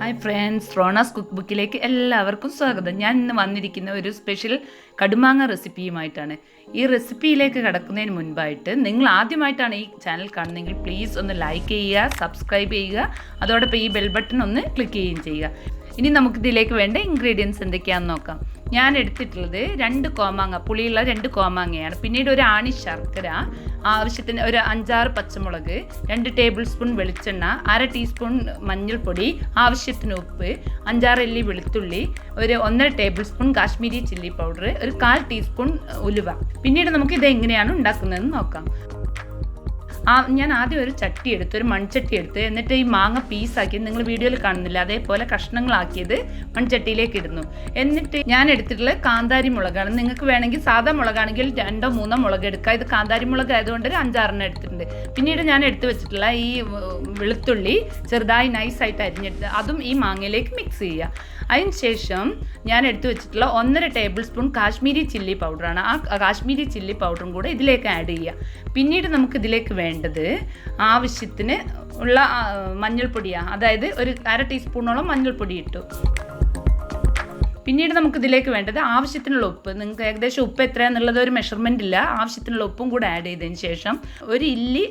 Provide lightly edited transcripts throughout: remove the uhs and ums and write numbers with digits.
Hi friends, റോണാസ് cook ബുക്കിലേക്ക് എല്ലാവർക്കും സ്വാഗതം. ഞാൻ ഇന്ന് വന്നിരിക്കുന്ന ഒരു സ്പെഷ്യൽ കടുമാങ്ങ റെസിപ്പിയുമായിട്ടാണ്. ഈ റെസിപ്പിയിലേക്ക് കടക്കുന്നതിന് മുൻപായിട്ട് നിങ്ങൾ ആദ്യമായിട്ടാണ് ഈ ചാനൽ കാണുന്നതെങ്കിൽ പ്ലീസ് ഒന്ന് ലൈക്ക് ചെയ്യുക, സബ്സ്ക്രൈബ് ചെയ്യുക, അതോടൊപ്പം ഈ ബെൽ ബട്ടൺ ഒന്ന് ക്ലിക്ക് ചെയ്യുകയും ചെയ്യുക. ഇനി നമുക്കിതിലേക്ക് വേണ്ട ഇൻഗ്രീഡിയൻസ് എന്തൊക്കെയാണെന്ന് നോക്കാം. ഞാൻ എടുത്തിട്ടുള്ളത് 2 കോമാങ്ങ, പുളിയുള്ള 2 കോമാങ്ങയാണ്. പിന്നീട് ഒരു ആണി ശർക്കര, ആവശ്യത്തിന് ഒരു 5-6 പച്ചമുളക്, 2 ടേബിൾ സ്പൂൺ വെളിച്ചെണ്ണ, 1/2 ടീസ്പൂൺ മഞ്ഞൾപ്പൊടി, ആവശ്യത്തിന് ഉപ്പ്, 5-6 അല്ലി വെളുത്തുള്ളി, ഒരു 1.5 table spoon Kashmiri chilli powder, ഒരു 1/4 ടീസ്പൂൺ ഉലുവ. പിന്നീട് നമുക്ക് ഇത് എങ്ങനെയാണ് ഉണ്ടാക്കുന്നതെന്ന് നോക്കാം. ഞാൻ ആദ്യം ഒരു ചട്ടി എടുത്ത്, ഒരു മൺചട്ടി എടുത്ത്, എന്നിട്ട് ഈ മാങ്ങ പീസാക്കി, നിങ്ങൾ വീഡിയോയിൽ കാണുന്നില്ല അതേപോലെ കഷ്ണങ്ങളാക്കിയത് മൺചട്ടിയിലേക്ക് ഇടുന്നു. എന്നിട്ട് ഞാൻ എടുത്തിട്ടുള്ള കാന്താരി മുളകാണ്. നിങ്ങൾക്ക് വേണമെങ്കിൽ സാധാ മുളകാണെങ്കിൽ 2-3 മുളക് എടുക്കുക. ഇത് കാന്താരി മുളക് ആയതുകൊണ്ട് ഒരു 5-6 എടുത്തിട്ടുണ്ട്. പിന്നീട് ഞാൻ എടുത്ത് വെച്ചിട്ടുള്ള ഈ വെളുത്തുള്ളി ചെറുതായി നൈസായിട്ട് അരിഞ്ഞെടുത്ത് അതും ഈ മാങ്ങയിലേക്ക് മിക്സ് ചെയ്യുക. അതിന് ശേഷം ഞാൻ എടുത്തു വെച്ചിട്ടുള്ള 1.5 ടേബിൾ സ്പൂൺ കാശ്മീരി ചില്ലി പൗഡറാണ്. ആ കാശ്മീരി ചില്ലി പൗഡറും കൂടെ ഇതിലേക്ക് ആഡ് ചെയ്യുക. പിന്നീട് നമുക്ക് ഇതിലേക്ക് വേണ്ടത് ആവശ്യത്തിന് ഉള്ള മഞ്ഞൾപ്പൊടിയാണ്. അതായത് ഒരു 1/2 ടീസ്പൂണോളം മഞ്ഞൾപ്പൊടി ഇട്ടു. പിന്നീട് നമുക്ക് ഇതിലേക്ക് വേണ്ടത് ആവശ്യത്തിനുള്ള ഉപ്പ്. നിങ്ങൾക്ക് ഏകദേശം ഉപ്പ് എത്രയാണെന്നുള്ളത് ഒരു മെഷർമെൻ്റ് ഇല്ല. ആവശ്യത്തിനുള്ള ഉപ്പും കൂടെ ആഡ് ചെയ്തതിന് ശേഷം ഒരു ഇല്ലി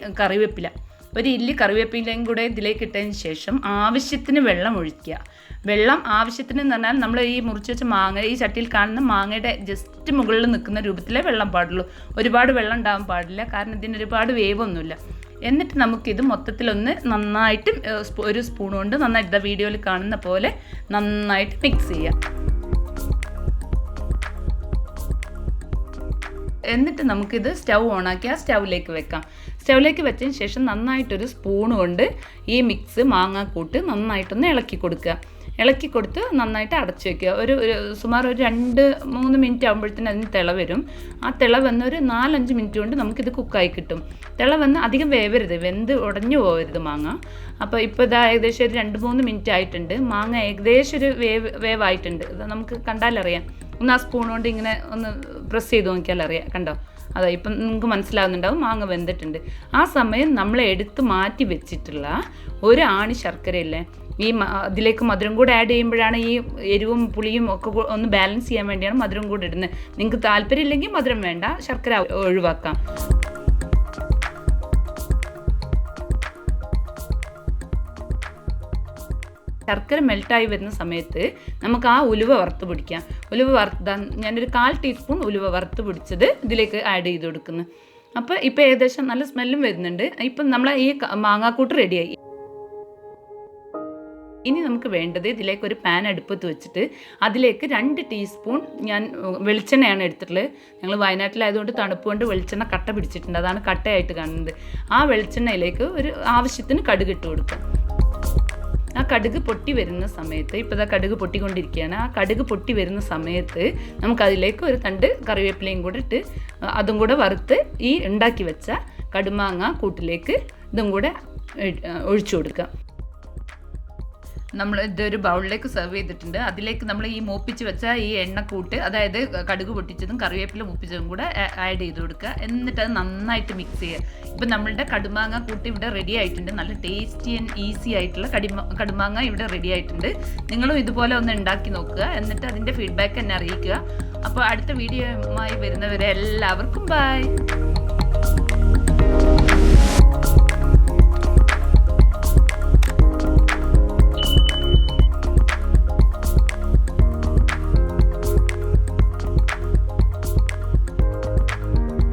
കറിവേപ്പിലയും കൂടെ ഇതിലേക്ക് ഇട്ടതിന് ശേഷം ആവശ്യത്തിന് വെള്ളം ഒഴിക്കുക. വെള്ളം ആവശ്യത്തിന് എന്ന് പറഞ്ഞാൽ നമ്മൾ ഈ മുറിച്ച് വെച്ച മാങ്ങ, ഈ ചട്ടിയിൽ കാണുന്ന മാങ്ങയുടെ ജസ്റ്റ് മുകളിൽ നിൽക്കുന്ന രൂപത്തിലേ വെള്ളം പാടുള്ളൂ. ഒരുപാട് വെള്ളം ഉണ്ടാകാൻ പാടില്ല, കാരണം ഇതിന് ഒരുപാട് വേവൊന്നുമില്ല. എന്നിട്ട് നമുക്കിത് മൊത്തത്തിലൊന്ന് നന്നായിട്ട് ഒരു സ്പൂൺ കൊണ്ട് നന്നായിട്ട് വീഡിയോയിൽ കാണുന്ന പോലെ നന്നായിട്ട് മിക്സ് ചെയ്യാം. എന്നിട്ട് നമുക്കിത് സ്റ്റൗ ഓണാക്കി ആ സ്റ്റൗവിലേക്ക് വെക്കാം. സ്റ്റൗവിലേക്ക് വെച്ചതിന് ശേഷം നന്നായിട്ടൊരു സ്പൂൺ കൊണ്ട് ഈ മിക്സ് മാങ്ങാക്കൂട്ട് നന്നായിട്ടൊന്ന് ഇളക്കി കൊടുത്ത് നന്നായിട്ട് അടച്ചു വയ്ക്കുക. ഒരു സുമാർ ഒരു 2-3 മിനിറ്റ് ആകുമ്പോഴത്തേനും അതിന് തിള വരും. ആ തിള വന്ന് ഒരു 4-5 മിനിറ്റ് കൊണ്ട് നമുക്കിത് കുക്കായി കിട്ടും. തിള വന്ന് അധികം വേവരുത്, വെന്ത് ഉടഞ്ഞു പോകരുത് മാങ്ങ. അപ്പോൾ ഇപ്പോൾ ഇതാ ഏകദേശം ഒരു 2-3 മിനിറ്റ് ആയിട്ടുണ്ട്. മാങ്ങ ഏകദേശം ഒരു വേവായിട്ടുണ്ട്. ഇത് നമുക്ക് കണ്ടാലറിയാം. ഒന്ന് ആ സ്പൂൺ കൊണ്ട് ഇങ്ങനെ ഒന്ന് പ്രസ് ചെയ്ത് നോക്കിയാൽ അറിയാം. കണ്ടോ? അതെ, ഇപ്പം നിങ്ങൾക്ക് മനസ്സിലാവുന്നുണ്ടാവും മാങ്ങ വെന്തിട്ടുണ്ട്. ആ സമയം നമ്മൾ എടുത്ത് മാറ്റി വെച്ചിട്ടുള്ള ഒരു ആണി ശർക്കരയില്ലേ, ഈ അതിലേക്ക് മധുരം കൂടെ ആഡ് ചെയ്യുമ്പോഴാണ് ഈ എരിവും പുളിയും ഒക്കെ ഒന്ന് ബാലൻസ് ചെയ്യാൻ വേണ്ടിയാണ് മധുരം കൂടെ ഇടുന്നത്. നിങ്ങൾക്ക് താല്പര്യമില്ലെങ്കിൽ മധുരം വേണ്ട, ശർക്കര ഒഴിവാക്കാം. ശർക്കര മെൽട്ടായി വരുന്ന സമയത്ത് നമുക്ക് ആ ഉലുവ വറുത്ത് പിടിക്കാം. ഞാനൊരു 1/4 ടീസ്പൂൺ ഉലുവ വറുത്ത് പിടിച്ചത് ഇതിലേക്ക് ആഡ് ചെയ്ത് കൊടുക്കുന്നു. അപ്പോൾ ഇപ്പോൾ ഏകദേശം നല്ല സ്മെല്ലും വരുന്നുണ്ട്. ഇപ്പം നമ്മളെ ഈ മാങ്ങാക്കൂട്ട് റെഡിയായി. ഇനി നമുക്ക് വേണ്ടത് ഇതിലേക്ക് ഒരു പാൻ അടുപ്പത്ത് വെച്ചിട്ട് അതിലേക്ക് 2 ടീസ്പൂൺ ഞാൻ വെളിച്ചെണ്ണയാണ് എടുത്തിട്ടുള്ളത്. ഞങ്ങൾ വയനാട്ടിലായതുകൊണ്ട് തണുപ്പ് കൊണ്ട് വെളിച്ചെണ്ണ കട്ട പിടിച്ചിട്ടുണ്ട്, അതാണ് കട്ടയായിട്ട് കാണുന്നത്. ആ വെളിച്ചെണ്ണയിലേക്ക് ഒരു ആവശ്യത്തിന് കടുക് ഇട്ട് കൊടുക്കാം. ആ കടുക് പൊട്ടി വരുന്ന സമയത്ത്, ഇപ്പോൾ കടുക് പൊട്ടിക്കൊണ്ടിരിക്കുകയാണ്. ആ കടുക് പൊട്ടി വരുന്ന സമയത്ത് നമുക്കതിലേക്ക് ഒരു 2 കറിവേപ്പിലയും കൂടെ ഇട്ട് അതും കൂടെ വറുത്ത് ഈ ഉണ്ടാക്കി വെച്ച കടുമാങ്ങ കൂട്ടിലേക്ക് ഇതും കൂടെ ഒഴിച്ചു കൊടുക്കുക. നമ്മൾ ഇതൊരു ബൗളിലേക്ക് സെർവ് ചെയ്തിട്ടുണ്ട്. അതിലേക്ക് നമ്മൾ ഈ മൂപ്പിച്ച് വെച്ച ഈ എണ്ണക്കൂട്ട്, അതായത് കടുക് പൊട്ടിച്ചതും കറിവേപ്പില മൂപ്പിച്ചതും കൂടെ ആഡ് ചെയ്ത് കൊടുക്കുക. എന്നിട്ട് അത് നന്നായിട്ട് മിക്സ് ചെയ്യുക. ഇപ്പം നമ്മളുടെ കടുമാങ്ങ കൂട്ട് ഇവിടെ റെഡി ആയിട്ടുണ്ട്. നല്ല ടേസ്റ്റി ആൻഡ് ഈസി ആയിട്ടുള്ള കടുമാങ്ങ ഇവിടെ റെഡി ആയിട്ടുണ്ട്. നിങ്ങളും ഇതുപോലെ ഒന്ന് ഉണ്ടാക്കി നോക്കുക, എന്നിട്ട് അതിൻ്റെ ഫീഡ്ബാക്ക് എന്നെ അറിയിക്കുക. അപ്പോൾ അടുത്ത വീഡിയോയുമായി വരുന്നവരെ എല്ലാവർക്കും ബൈ.